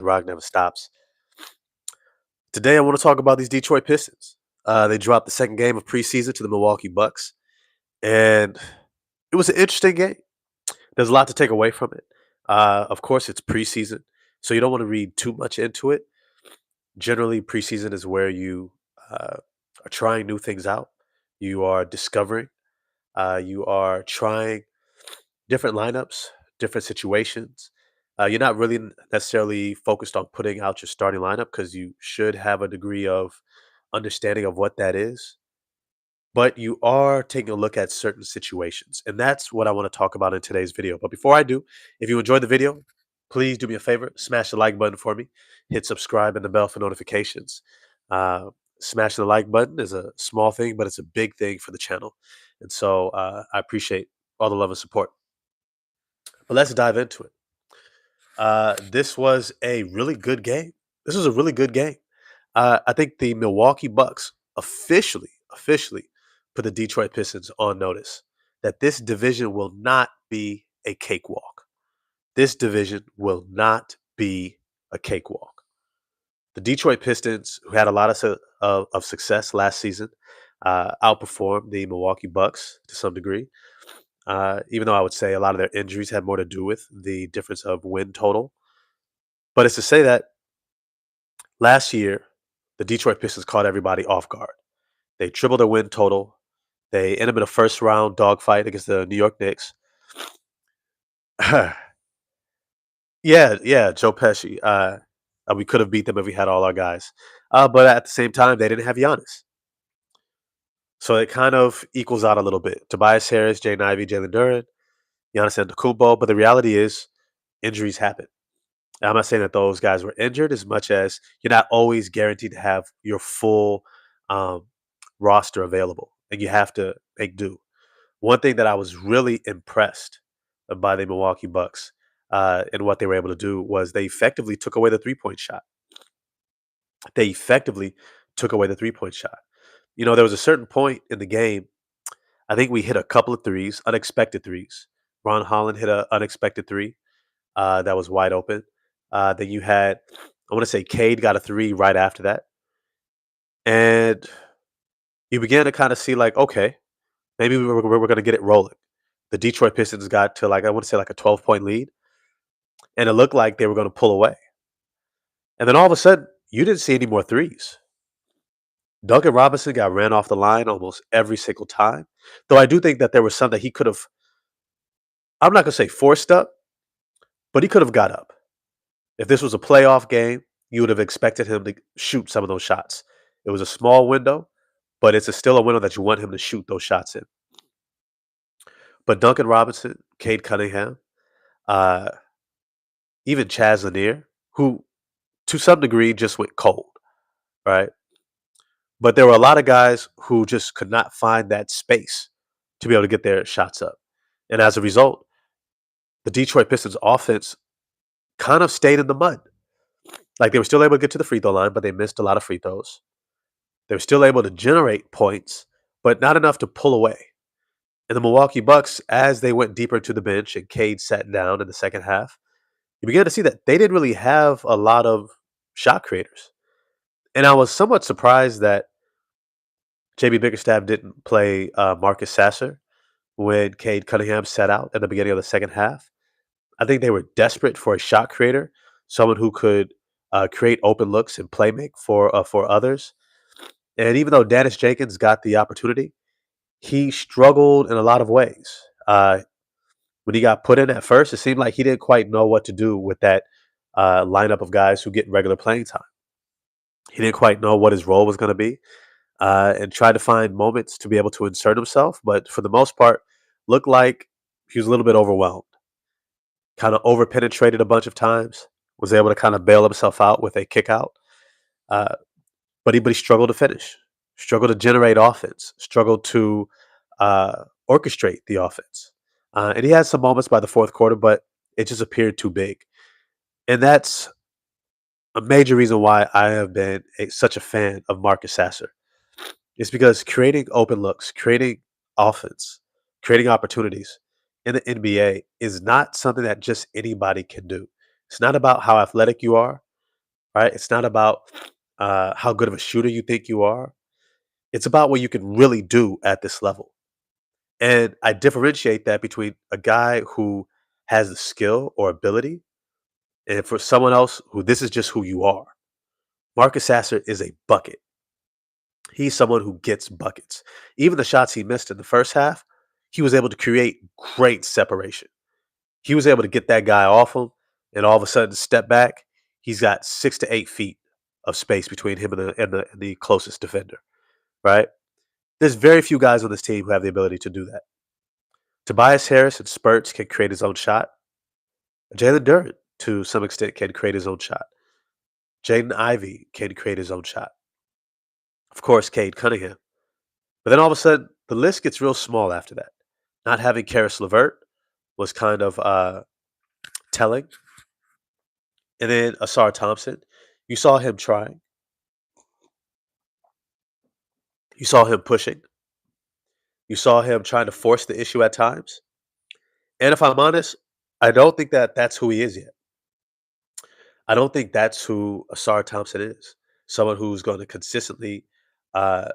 The rock never stops. Today, I want to talk about these Detroit Pistons. They dropped the second game of preseason to the Milwaukee Bucks, and it was an interesting game. There's a lot to take away from it. Of course, it's preseason, so you don't want to read too much into it. Generally, preseason is where you are trying new things out. You are discovering. You are trying different lineups, different situations. You're not really necessarily focused on putting out your starting lineup because you should have a degree of understanding of what that is. But you are taking a look at certain situations. And that's what I want to talk about in today's video. But before I do, if you enjoyed the video, please do me a favor, smash the like button for me, hit subscribe and the bell for notifications. Smashing the like button is a small thing, but it's a big thing for the channel. And so I appreciate all the love and support. But let's dive into it. This was a really good game. This was a really good game. I think the Milwaukee Bucks officially put the Detroit Pistons on notice that this division will not be a cakewalk. This division will not be a cakewalk. The Detroit Pistons, who had a lot of success last season, outperformed the Milwaukee Bucks to some degree. Even though I would say a lot of their injuries had more to do with the difference of win total. But it's to say that last year, the Detroit Pistons caught everybody off guard. They tripled their win total. They ended up in a first round dogfight against the New York Knicks. Yeah, Joe Pesci. We could have beat them if we had all our guys. But at the same time, they didn't have Giannis. So it kind of equals out a little bit. Tobias Harris, Jaden Ivey, Jalen Duren, Giannis Antetokounmpo. But the reality is, injuries happen. I'm not saying that those guys were injured as much as you're not always guaranteed to have your full um, roster available, and you have to make do. One thing that I was really impressed by the Milwaukee Bucks and what they were able to do was they effectively took away the 3-point shot. They effectively took away the 3-point shot. You know, there was a certain point in the game. I think we hit a couple of threes, unexpected threes. Ron Holland hit an unexpected three that was wide open. Then you had, I want to say, Cade got a three right after that. And you began to kind of see, like, okay, maybe we're going to get it rolling. The Detroit Pistons got to, like, I want to say, like a 12-point lead. And it looked like they were going to pull away. And then all of a sudden, you didn't see any more threes. Duncan Robinson got ran off the line almost every single time. Though I do think that there was some that he could have, I'm not going to say forced up, but he could have got up. If this was a playoff game, you would have expected him to shoot some of those shots. It was a small window, but it's still a window that you want him to shoot those shots in. But Duncan Robinson, Cade Cunningham, uh, even Chaz Lanier, who to some degree just went cold, right? But there were a lot of guys who just could not find that space to be able to get their shots up. And as a result, the Detroit Pistons offense kind of stayed in the mud. Like they were still able to get to the free throw line, but they missed a lot of free throws. They were still able to generate points, but not enough to pull away. And the Milwaukee Bucks, as they went deeper into the bench and Cade sat down in the second half, you began to see that they didn't really have a lot of shot creators. And I was somewhat surprised that JB Bickerstaff didn't play Marcus Sasser when Cade Cunningham sat out at the beginning of the second half. I think they were desperate for a shot creator, someone who could create open looks and play make for others. And even though Dennis Jenkins got the opportunity, he struggled in a lot of ways. When he got put in at first, it seemed like he didn't quite know what to do with that lineup of guys who get regular playing time. He didn't quite know what his role was going to be and tried to find moments to be able to insert himself. But for the most part, looked like he was a little bit overwhelmed. Kind of over-penetrated a bunch of times, was able to kind of bail himself out with a kick out. Uh, but he struggled to finish, struggled to generate offense, struggled to orchestrate the offense. And he had some moments by the fourth quarter, but it just appeared too big. And that's a major reason why I have been such a fan of Marcus Sasser. It's because creating open looks, creating offense, creating opportunities in the NBA is not something that just anybody can do. It's not about how athletic you are. right? It's not about how good of a shooter you think you are. It's about what you can really do at this level. And I differentiate that between a guy who has the skill or ability and for someone else who this is just who you are. Marcus Sasser is a bucket. He's someone who gets buckets. Even the shots he missed in the first half, he was able to create great separation. He was able to get that guy off him and all of a sudden step back. He's got 6 to 8 feet of space between him and the closest defender, right? There's very few guys on this team who have the ability to do that. Tobias Harris in spurts can create his own shot. Jalen Duren, to some extent, can create his own shot. Jaden Ivey can create his own shot. Of course, Cade Cunningham. But then all of a sudden, the list gets real small after that. Not having Karis LeVert was kind of telling. And then Asar Thompson, you saw him trying. You saw him pushing. You saw him trying to force the issue at times. And if I'm honest, I don't think that that's who he is yet. I don't think that's who Asar Thompson is. Someone who's going to consistently, I'm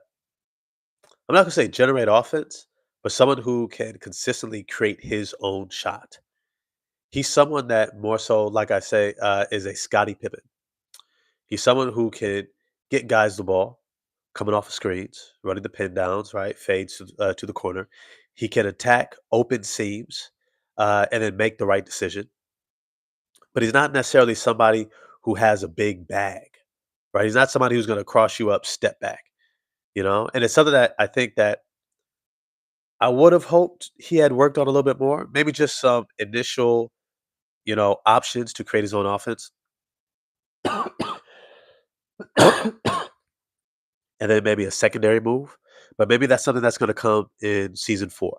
not going to say generate offense, but someone who can consistently create his own shot. He's someone that more so, like I say, is a Scottie Pippen. He's someone who can get guys the ball, coming off of screens, running the pin downs, right? Fades to the corner. He can attack open seams and then make the right decision. But he's not necessarily somebody who has a big bag, right? He's not somebody who's going to cross you up, step back, And it's something that I think that I would have hoped he had worked on a little bit more. Maybe just some initial, options to create his own offense. And then maybe a secondary move. But maybe that's something that's going to come in season 4.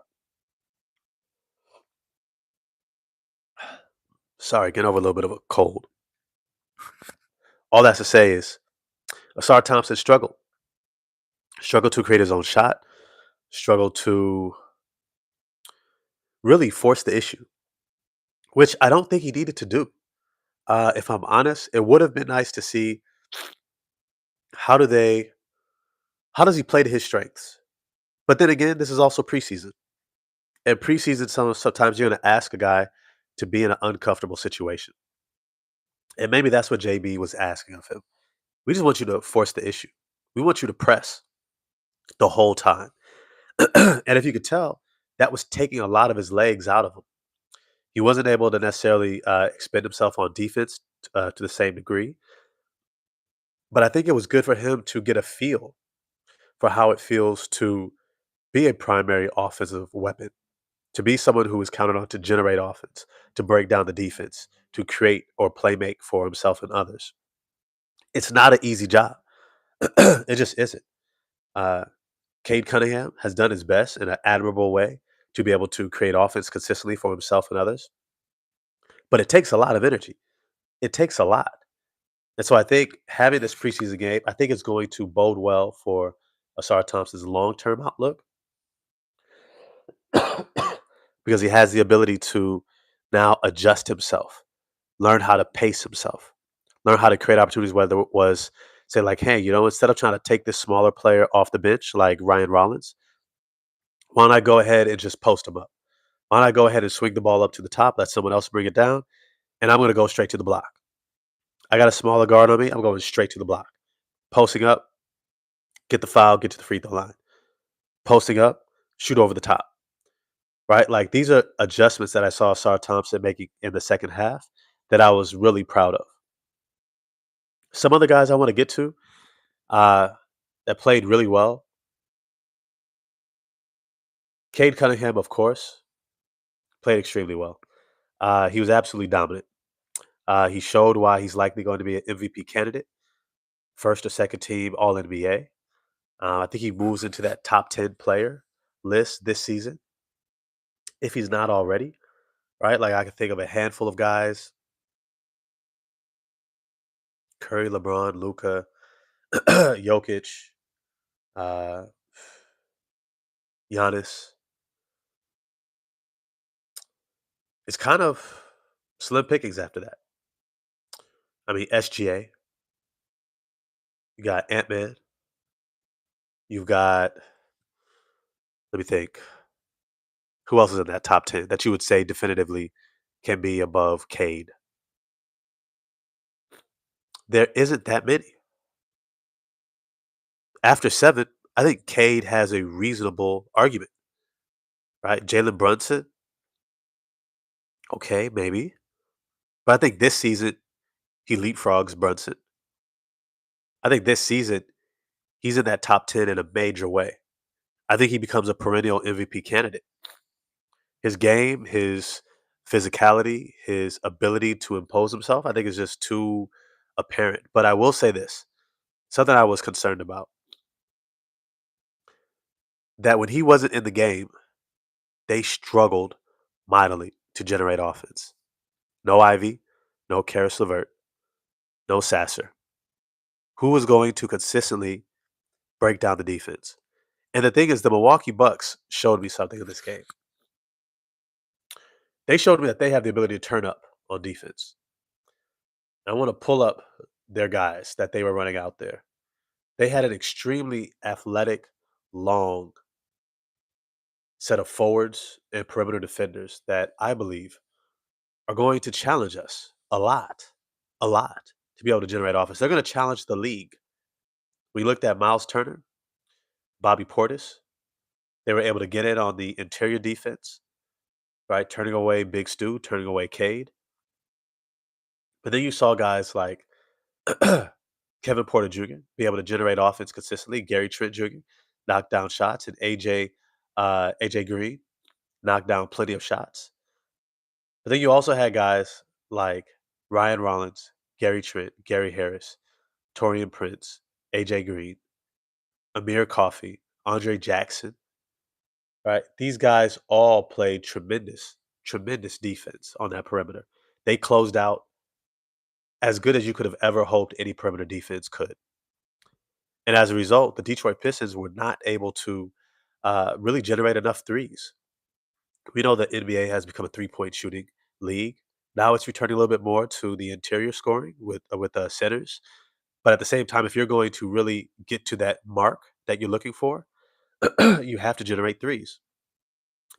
Sorry, getting over a little bit of a cold. All that's to say is Asar Thompson struggled to create his own shot, struggled to really force the issue, which I don't think he needed to do. If I'm honest, it would have been nice to see how do they, how does he play to his strengths. But then again, this is also preseason, and preseason sometimes you're going to ask a guy to be in an uncomfortable situation, and maybe that's what JB was asking of him. We just want you to force the issue. We want you to press the whole time. And if you could tell, that was taking a lot of his legs out of him. He wasn't able to necessarily expend himself on defense to the same degree. But I think it was good for him to get a feel for how it feels to be a primary offensive weapon, to be someone who is counted on to generate offense, to break down the defense, to create or play make for himself and others. It's not an easy job. It just isn't. Uh, Cade Cunningham has done his best in an admirable way to be able to create offense consistently for himself and others. But it takes a lot of energy. It takes a lot. And so I think having this preseason game, I think it's going to bode well for Asar Thompson's long-term outlook because he has the ability to now adjust himself, learn how to pace himself, learn how to create opportunities, whether it was say like, hey, instead of trying to take this smaller player off the bench like Ryan Rollins, why don't I go ahead and just post him up? Why don't I go ahead and swing the ball up to the top, let someone else bring it down, and I'm going to go straight to the block. I got a smaller guard on me. I'm going straight to the block. Posting up, get the foul, get to the free throw line. Posting up, shoot over the top. Right? Like these are adjustments that I saw Sar Thompson making in the second half that I was really proud of. Some other guys I want to get to uh, that played really well. Cade Cunningham, of course, played extremely well. He was absolutely dominant. He showed why he's likely going to be an MVP candidate, first or second team All NBA. I think he moves into that top 10 player list this season, if he's not already, right? Like I can think of a handful of guys: Curry, LeBron, Luca, Jokic, uh, Giannis. It's kind of slim pickings after that. I mean, SGA. You got Ant-Man. You've got, let me think, who else is in that top 10 that you would say definitively can be above Cade? There isn't that many. After 7, I think Cade has a reasonable argument, right? Jalen Brunson, okay, maybe. But I think this season he leapfrogs Brunson. I think this season he's in that top 10 in a major way. I think he becomes a perennial MVP candidate. His game, his physicality, his ability to impose himself, I think is just too apparent. But I will say this, something I was concerned about, that when he wasn't in the game, they struggled mightily to generate offense. No Ivy, no Karis LeVert, no Sasser. Who was going to consistently break down the defense? And the thing is, the Milwaukee Bucks showed me something in this game. They showed me that they have the ability to turn up on defense. I want to pull up their guys that they were running out there. They had an extremely athletic, long set of forwards and perimeter defenders that I believe are going to challenge us a lot to be able to generate offense. They're going to challenge the league. We looked at Miles Turner, Bobby Portis. They were able to get in on the interior defense, right? Turning away Big Stu, turning away Cade. But then you saw guys like Kevin Porter Jr. be able to generate offense consistently. Gary Trent Jr. knock down shots, and AJ Green knocked down plenty of shots. But then you also had guys like Ryan Rollins, Gary Trent, Gary Harris, Torian Prince, AJ Green, Amir Coffey, Andre Jackson. Right, these guys all played tremendous defense on that perimeter. They closed out as good as you could have ever hoped any perimeter defense could. And as a result, the Detroit Pistons were not able to really generate enough threes. We know the NBA has become a three-point shooting league. Now it's returning a little bit more to the interior scoring with centers. But at the same time, if you're going to really get to that mark that you're looking for, you have to generate threes.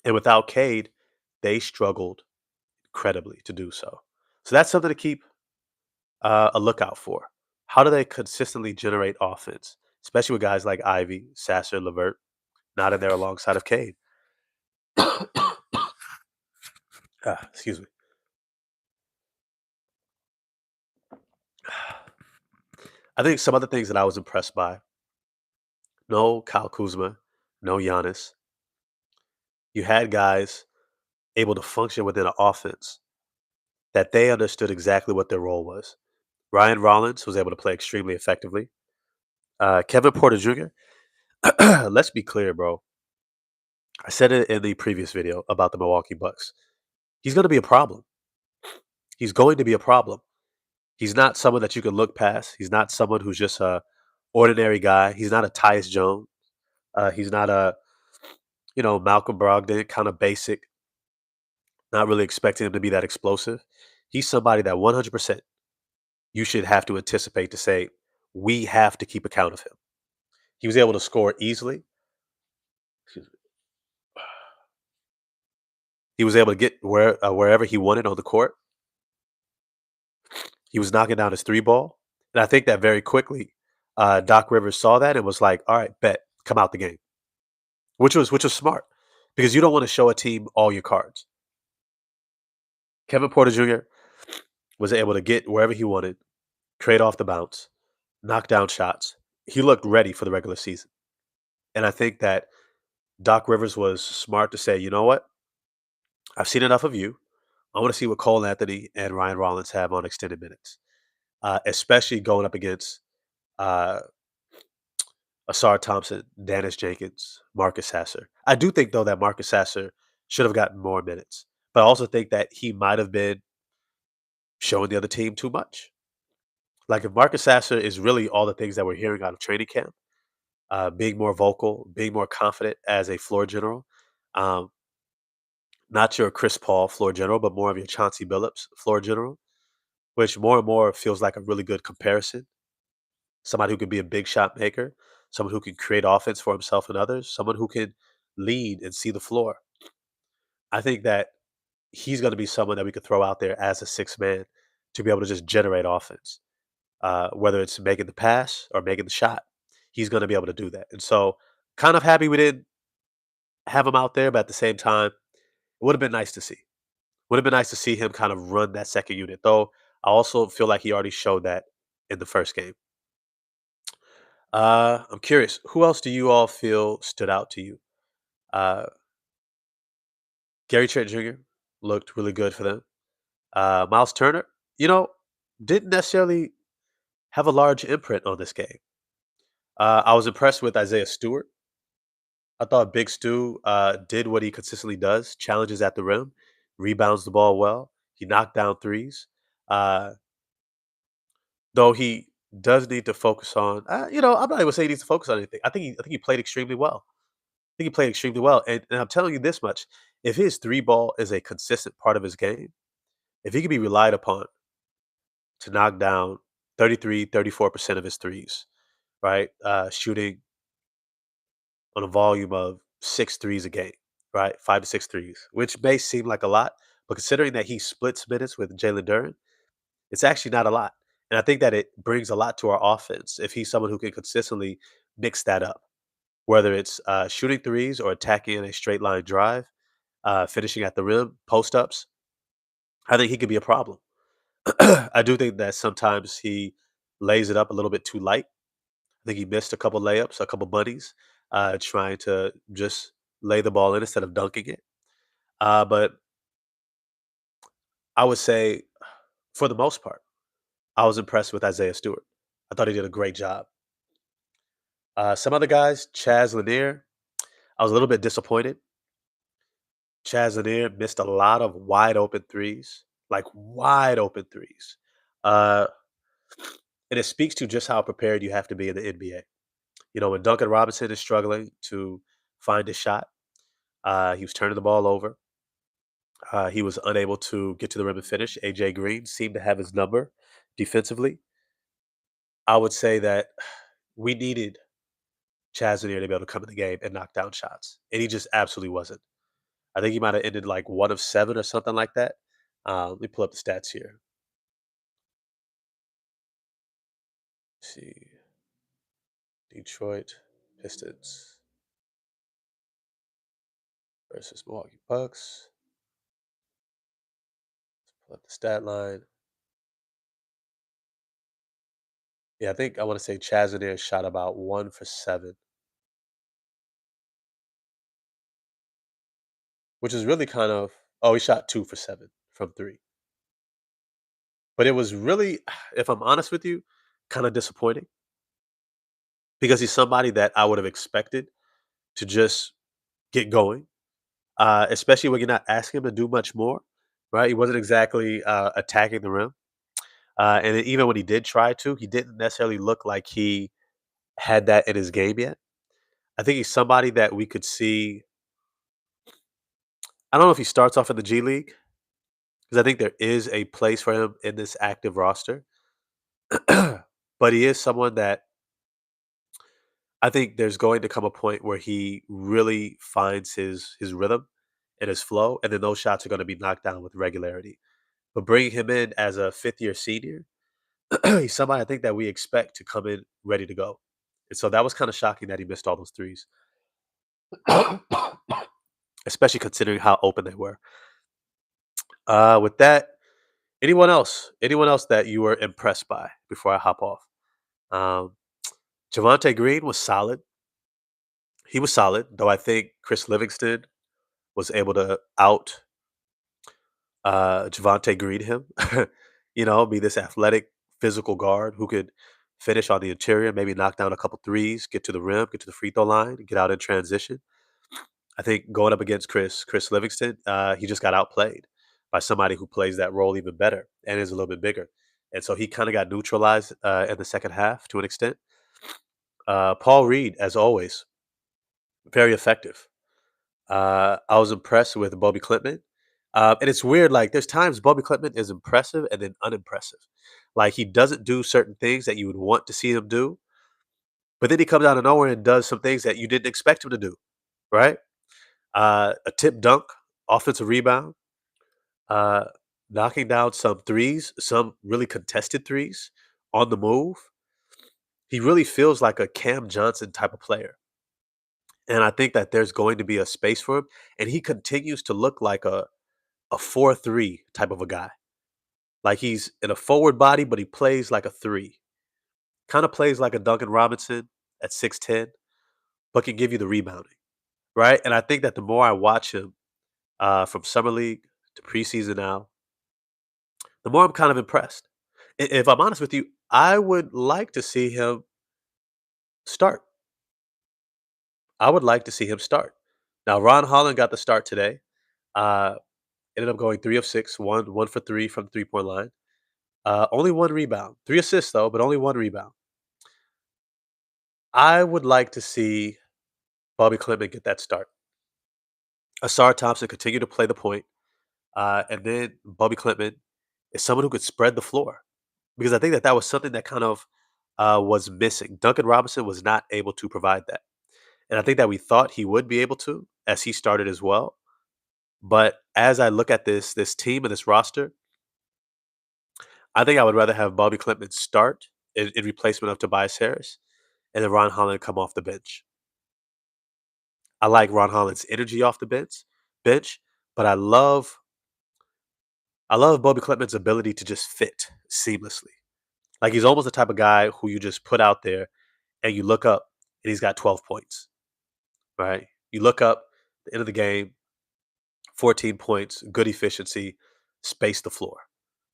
And without Cade, they struggled incredibly to do so. So that's something to keep a lookout for. How do they consistently generate offense, especially with guys like Ivy, Sasser, Levert, not in there alongside of Cade? Excuse me. I think some other things that I was impressed by. No Kyle Kuzma, no Giannis. You had guys able to function within an offense that they understood exactly what their role was. Ryan Rollins was able to play extremely effectively. Kevin Porter Jr. Let's be clear, bro. I said it in the previous video about the Milwaukee Bucks. He's going to be a problem. He's going to be a problem. He's not someone that you can look past. He's not someone who's just a ordinary guy. He's not a Tyus Jones. He's not a Malcolm Brogdon kind of basic. Not really expecting him to be that explosive. He's somebody that 100% you should have to anticipate to say we have to keep account of him. He was able to score easily. He was able to get wherever he wanted on the court. He was knocking down his three ball. And I think that very quickly, Doc Rivers saw that and was like, all right, bet, come out the game. Which was smart. Because you don't want to show a team all your cards. Kevin Porter Jr. was able to get wherever he wanted, trade off the bounce, knock down shots. He looked ready for the regular season. And I think that Doc Rivers was smart to say, you know what? I've seen enough of you. I want to see what Cole Anthony and Ryan Rollins have on extended minutes, especially going up against uh, Asar Thompson, Dennis Jenkins, Marcus Sasser. I do think, though, that Marcus Sasser should have gotten more minutes. But I also think that he might have been showing the other team too much. Like if Marcus Sasser is really all the things that we're hearing out of training camp, being more vocal, being more confident as a floor general, um, not your Chris Paul floor general, but more of your Chauncey Billups floor general, which more and more feels like a really good comparison. somebody who can be a big shot maker, someone who can create offense for himself and others, someone who can lead and see the floor. I think that he's going to be someone that we could throw out there as a six man to be able to just generate offense, whether it's making the pass or making the shot. He's going to be able to do that. And so, kind of happy we didn't have him out there, but at the same time, it would have been nice to see. Would have been nice to see him kind of run that second unit, though. I also feel like he already showed that in the first game. I'm curious, who else do you all feel stood out to you? Uh, Gary Trent Jr. looked really good for them. Miles Turner, you know, didn't necessarily have a large imprint on this game. I was impressed with Isaiah Stewart. I thought Big Stu did what he consistently does: challenges at the rim, rebounds the ball well. He knocked down threes. Uh, though he does need to focus on, I'm not even saying he needs to focus on anything. I think he played extremely well. I think he played extremely well, and I'm telling you this much: if his three ball is a consistent part of his game, if he can be relied upon to knock down 33, 34% of his threes, right? Shooting on a volume of six threes a game, right? 5 to 6 threes, which may seem like a lot, but considering that he splits minutes with Jalen Duren, it's actually not a lot. And I think that it brings a lot to our offense if he's someone who can consistently mix that up, whether it's shooting threes or attacking in a straight line drive, finishing at the rim, post ups. I think he could be a problem. I do think that sometimes he lays it up a little bit too light. I think he missed a couple layups, a couple bunnies, trying to just lay the ball in instead of dunking it. But I would say, for the most part, I was impressed with Isaiah Stewart. I thought he did a great job. Some other guys, Chaz Lanier, I was a little bit disappointed. Chaz Lanier missed a lot of wide open threes, like wide open threes. Uh, and it speaks to just how prepared you have to be in the NBA. You know, when Duncan Robinson is struggling to find a shot, he was turning the ball over. He was unable to get to the rim and finish. AJ Green seemed to have his number defensively. I would say that we needed Chaz Lanier to be able to come in the game and knock down shots, and he just absolutely wasn't. I think he might have ended like 1 of 7 or something like that. Let me pull up the stats here. Let's see, Detroit Pistons versus Milwaukee Bucks. Pull up the stat line. Yeah, I think I want to say Chaz Lanier shot about 1 for 7, which is really kind of. Oh, he shot 2 for 7 from three. But it was really, if I'm honest with you, kind of disappointing because he's somebody that I would have expected to just get going, especially when you're not asking him to do much more, right? He wasn't exactly attacking the rim. And then even when he did try to, he didn't necessarily look like he had that in his game yet. I think he's somebody that we could see. I don't know if he starts off in the G League because I think there is a place for him in this active roster. But he is someone that I think there's going to come a point where he really finds his rhythm and his flow, and then those shots are going to be knocked down with regularity. But bringing him in as a fifth year senior, he's somebody I think that we expect to come in ready to go. And so that was kind of shocking that he missed all those threes, especially considering how open they were. With that, anyone else that you were impressed by before I hop off? Um, Javante Green was solid. He was solid, though I think Chris Livingston was able to out Javante Green him. Be this athletic, physical guard who could finish on the interior, maybe knock down a couple threes, get to the rim, get to the free throw line, get out in transition. I think going up against Chris Livingston, he just got outplayed by somebody who plays that role even better and is a little bit bigger. And so he kind of got neutralized in the second half to an extent. Paul Reed, as always, very effective. I was impressed with Bobby Clintman. And it's weird. Like there's times Bobby Clintman is impressive and then unimpressive. Like he doesn't do certain things that you would want to see him do, but then he comes out of nowhere and does some things that you didn't expect him to do. Right? A tip dunk, offensive rebound, uh, knocking down some threes, some really contested threes on the move. He really feels like a Cam Johnson type of player. And I think that there's going to be a space for him. And he continues to look like a 4-3 type of a guy. Like he's in a forward body, but he plays like a three. Kind of plays like a Duncan Robinson at 6'10, but can give you the rebounding. Right. And I think that the more I watch him from Summer League to preseason now, the more I'm kind of impressed. If I'm honest with you, I would like to see him start. I would like to see him start. Now, Ron Holland got the start today. Uh, Ended up going 3 of 6, one for 3 from the 3-point line. Only 1 rebound. 3 assists, though, but only 1 rebound. I would like to see Bobby Clement get that start. Asar Thompson continue to play the point, and then Bobby Clement is someone who could spread the floor because I think that that was something that kind of was missing. Duncan Robinson was not able to provide that, and I think that we thought he would be able to as he started as well. But as I look at this team and this roster, I think I would rather have Bobby Clement start in replacement of Tobias Harris, and then Ron Holland come off the bench. I like Ron Holland's energy off the bench, but I love Bobby Clement's ability to just fit seamlessly. Like he's almost the type of guy who you just put out there and you look up and he's got 12 points, right? You look up the end of the game, 14 points, good efficiency, space the floor,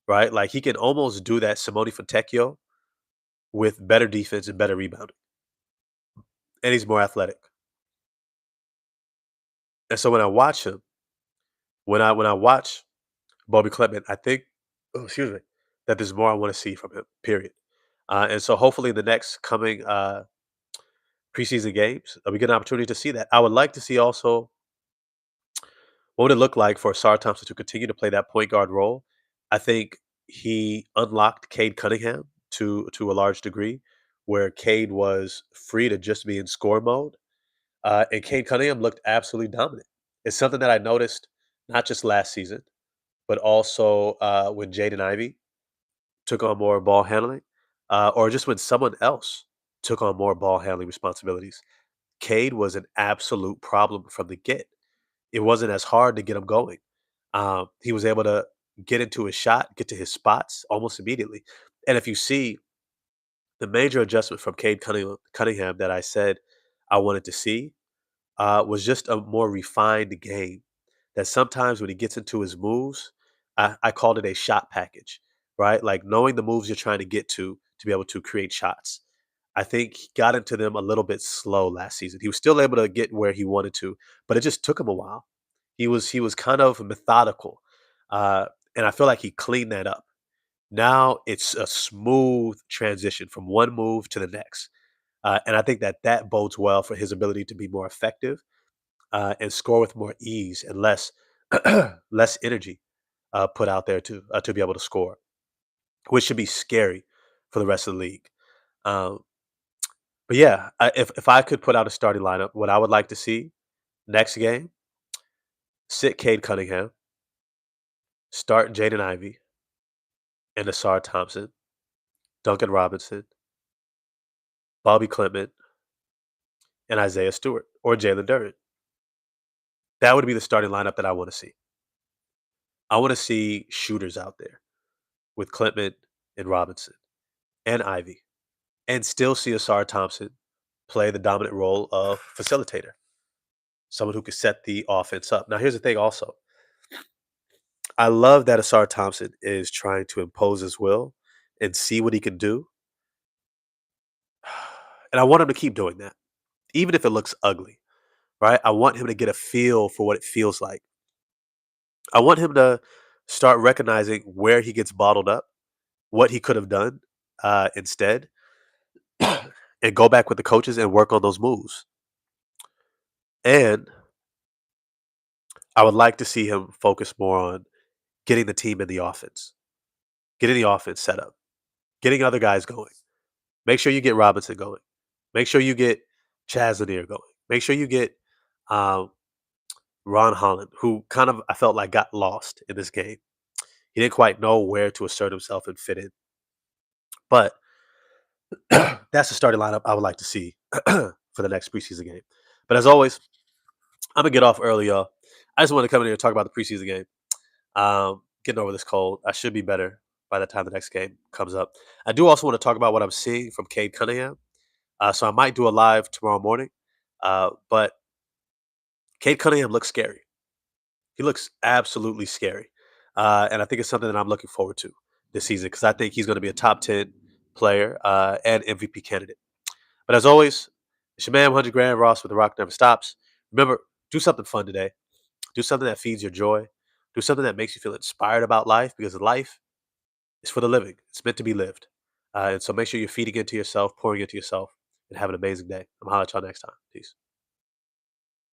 right? Like he can almost do that Simone Fontecchio with better defense and better rebounding, and he's more athletic. And so when I watch him, when I watch Bobby Clement, I think, oh, excuse me, that there's more I want to see from him. Period. And so hopefully in the next coming preseason games, we get an opportunity to see that. I would like to see also what would it look like for Sar Thompson to continue to play that point guard role. I think he unlocked Cade Cunningham to a large degree, where Cade was free to just be in score mode, and Cade Cunningham looked absolutely dominant. It's something that I noticed not just last season, but also when Jaden Ivey took on more ball handling, or just when someone else took on more ball handling responsibilities. Cade was an absolute problem from the get. It wasn't as hard to get him going. He was able to get into his shot, get to his spots almost immediately. And if you see the major adjustment from Cunningham that I said I wanted to see was just a more refined game. That sometimes when he gets into his moves, I called it a shot package, right? Like knowing the moves you're trying to get to be able to create shots. I think he got into them a little bit slow last season. He was still able to get where he wanted to, but it just took him a while. He was kind of methodical, uh, and I feel like he cleaned that up. Now it's a smooth transition from one move to the next, and I think that that bodes well for his ability to be more effective and score with more ease and less less energy put out there to be able to score, which should be scary for the rest of the league. Um, but yeah, if I could put out a starting lineup, what I would like to see next game: sit Cade Cunningham, start Jaden Ivey and Asar Thompson, Duncan Robinson, Bobby Clement, and Isaiah Stewart or Jalen Duren. That would be the starting lineup that I want to see. I want to see shooters out there with Clement and Robinson and Ivy, and still see Asar Thompson play the dominant role of facilitator, someone who could set the offense up. Now, here's the thing also. I love that Asar Thompson is trying to impose his will and see what he can do. And I want him to keep doing that, even if it looks ugly, right? I want him to get a feel for what it feels like. I want him to start recognizing where he gets bottled up, what he could have done instead, and go back with the coaches and work on those moves. And I would like to see him focus more on getting the team in the offense, getting the offense set up, getting other guys going. Make sure you get Robinson going. Make sure you get Chaz Lanier going. Make sure you get um, Ron Holland, who kind of I felt like got lost in this game. He didn't quite know where to assert himself and fit in. But that's the starting lineup I would like to see for the next preseason game. But as always, I'm gonna get off early, y'all. I just want to come in here and talk about the preseason game. Getting over this cold. I should be better by the time the next game comes up. I do also want to talk about what I'm seeing from Cade Cunningham. So I might do a live tomorrow morning. But Cade Cunningham looks scary. He looks absolutely scary. And I think it's something that I'm looking forward to this season because I think he's going to be a top 10 player and MVP candidate. But as always, it's your man, 100 Grand Ross with The Rock Never Stops. Remember, do something fun today. Do something that feeds your joy. Do something that makes you feel inspired about life because life is for the living. It's meant to be lived. And so make sure you're feeding into yourself, pouring into yourself, and have an amazing day. I'm going to holler at y'all next time. Peace.